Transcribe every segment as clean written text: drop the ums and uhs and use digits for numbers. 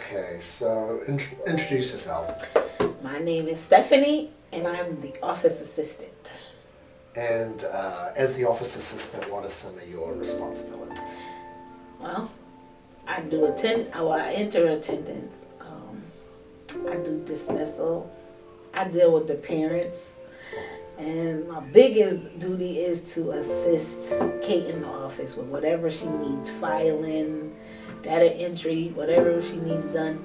Okay, so introduce yourself. My name is Stephanie, and I'm the office assistant. And as the office assistant, what are some of your responsibilities? Well, I enter attendance. I do dismissal. I deal with the parents. And my biggest duty is to assist Kate in the office with whatever she needs, filing, data entry, whatever she needs done.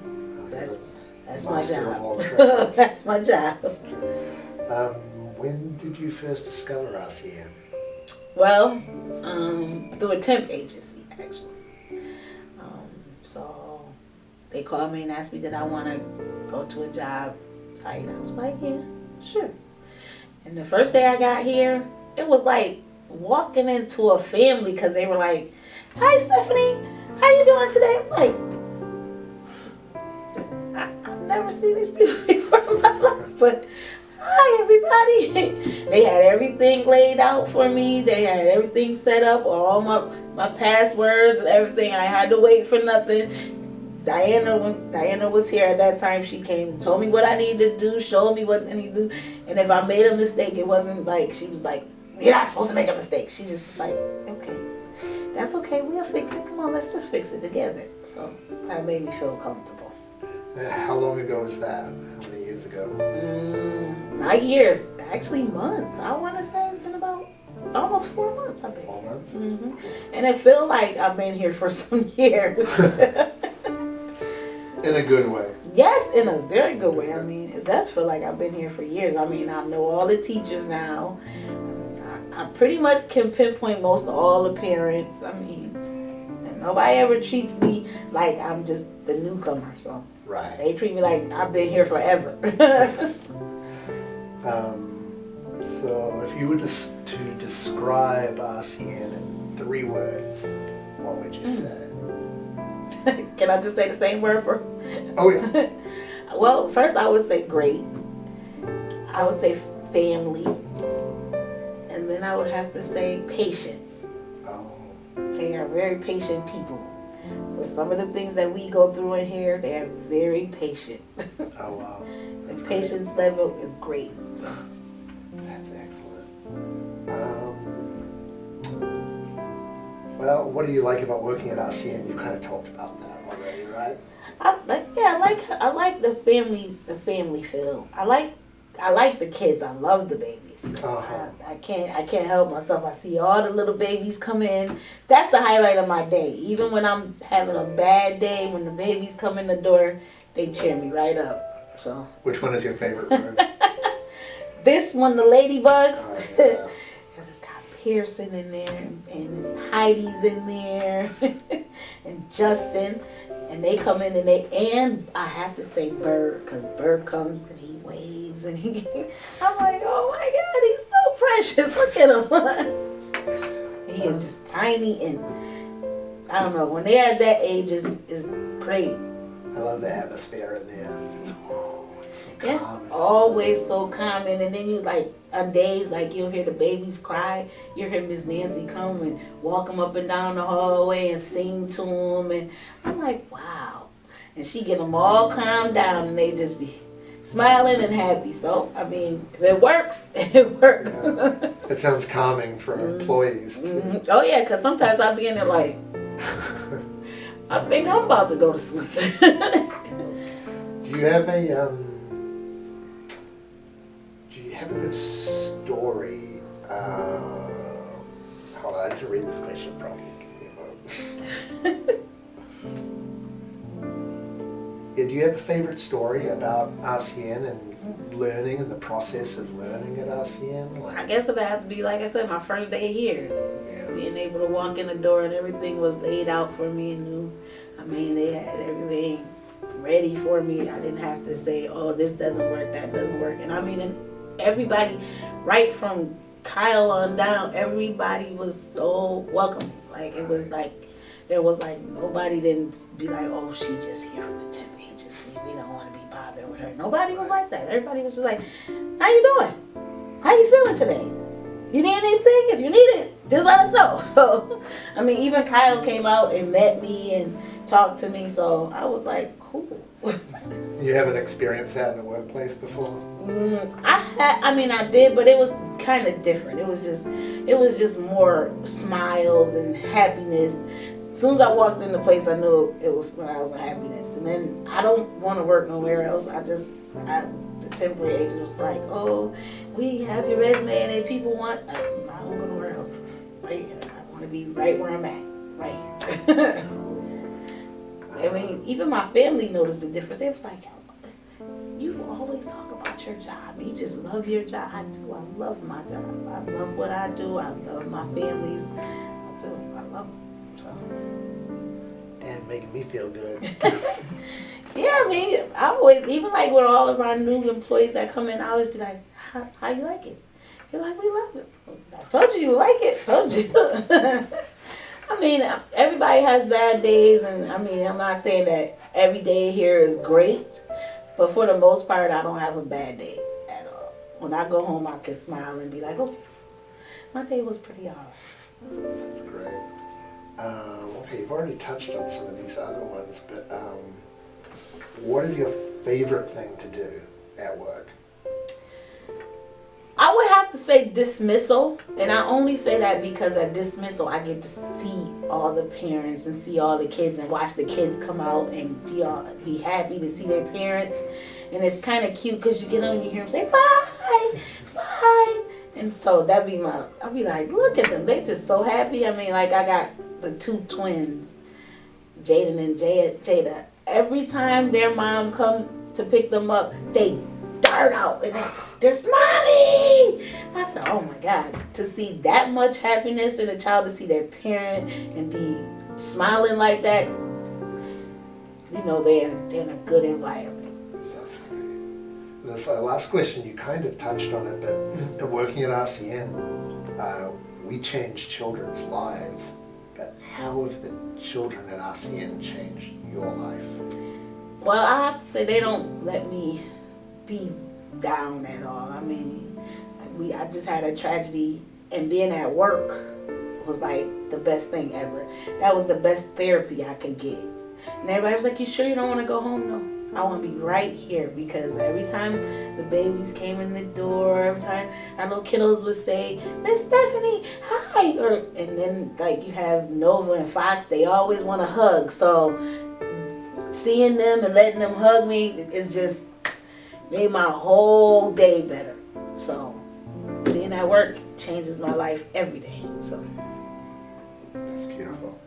That's my job. That's my job. When did you first discover RCN? Well, through a temp agency, actually. So they called me and asked me did I want to go to a job site. I was like, yeah, sure. And the first day I got here, it was like walking into a family because they were like, hi, Stephanie, how you doing today? I'm like, I've never seen these people before in my life, but hi, everybody. They had everything laid out for me. They had everything set up, all my passwords and everything. I had to wait for nothing. When Diana was here at that time, she came, told me what I needed to do, showed me what I need to do. And if I made a mistake, it wasn't like, she was like, you're not supposed to make a mistake. She just was like, okay, that's okay. We'll fix it. Come on, let's just fix it together. So that made me feel comfortable. How long ago was that? How many years ago? Not years, actually months. I want to say it's been about almost 4 months, I think. 4 months? Mm-hmm. And it feels like I've been here for some years. In a good way. Yes, in a very good way. I mean, it does feel like I've been here for years. I mean, I know all the teachers now. I pretty much can pinpoint most of all the parents. I mean, and nobody ever treats me like I'm just the newcomer. So right. They treat me like I've been here forever. So if you were to describe RCN in 3 words, what would you say? Can I just say the same word for? Oh yeah. Well, first I would say great. I would say family. And then I would have to say patient. Oh. They are very patient people. For some of the things that we go through in here, they are very patient. Oh wow. The patience level is great. So. That's excellent. Well, what do you like about working at RCN? You kind of talked about that already, right? I like the family feel. I like the kids. I love the babies. Uh-huh. I can't help myself. I see all the little babies come in. That's the highlight of my day. Even when I'm having a bad day, when the babies come in the door, they cheer me right up. So. Which one is your favorite room? This one, the ladybugs. Oh, yeah. Pearson in there, and Heidi's in there, and Justin, and they come in and I have to say Bird, because Bird comes and he waves and I'm like, oh my God, he's so precious, look at him. He is just tiny, and I don't know, when they're at that age is great. I love the atmosphere in there. It's so calm. Always so calming, and then you like, on days like you'll hear the babies cry, you'll hear Miss Nancy come and walk them up and down the hallway and sing to them, and I'm like, wow. And she get them all calmed down, and they just be smiling and happy. So, I mean, if it works, it works. Yeah. It sounds calming for employees, too. Mm-hmm. Oh, yeah, because sometimes I'll be in there like, I think I'm about to go to sleep. Do you have a good story? Hold on, I have to read this question properly. Yeah, do you have a favorite story about RCN and learning and the process of learning at RCN? I guess it would have to be, like I said, my first day here. Yeah. Being able to walk in the door and everything was laid out for me and new. I mean, they had everything ready for me. I didn't have to say, oh, this doesn't work, that doesn't work. And I mean, everybody, right from Kyle on down, everybody was so welcoming. Like, it was like, there was like, nobody didn't be like, oh, she just here from the temp agency. We don't want to be bothered with her. Nobody was like that. Everybody was just like, how you doing? How you feeling today? You need anything? If you need it, just let us know. So, I mean, even Kyle came out and met me and talked to me. So I was like, cool. You haven't experienced that in the workplace before? I did, but it was kind of different. It was just more smiles and happiness. As soon as I walked in the place, I knew it was when I was in happiness. And then I don't want to work nowhere else. The temporary agent was like, oh, we have your resume, and if people want, I don't go nowhere else. Right here. I want to be right where I'm at. Right here. I mean, even my family noticed the difference. They was like, you always talk about your job. You just love your job. I do. I love my job. I love what I do. I love my families. I do. I love them. So. And making me feel good. Yeah, I mean, I always, even like with all of our new employees that come in, I always be like, how you like it? You're like, we love it. I told you like it. Told you. I mean, everybody has bad days, and I mean, I'm not saying that every day here is great, but for the most part, I don't have a bad day at all. When I go home, I can smile and be like, okay, my day was pretty hard. That's great. Okay, you've already touched on some of these other ones, but what is your favorite thing to do at work? I would have to say dismissal, and I only say that because at dismissal I get to see all the parents and see all the kids and watch the kids come out and be happy to see their parents, and it's kind of cute because you get on and you hear them say bye, bye, and so I'll be like, look at them, they just so happy. I mean, like I got the two twins, Jaden and Jada. Every time their mom comes to pick them up, they dart out and there's mommy. I said, oh my God, to see that much happiness in a child, to see their parent and be smiling like that, you know, they're in a good environment. That's great. This last question, you kind of touched on it, but working at RCN, we change children's lives. But how have the children at RCN changed your life? Well, I have to say they don't let me be down at all. I mean, I just had a tragedy, and being at work was like the best thing ever. That was the best therapy I could get. And everybody was like, you sure you don't want to go home? No, I want to be right here, because every time the babies came in the door, every time our little kiddos would say, Miss Stephanie, hi, and then like you have Nova and Fox, they always want to hug. So seeing them and letting them hug me is just made my whole day better. So being at work changes my life every day. So that's beautiful.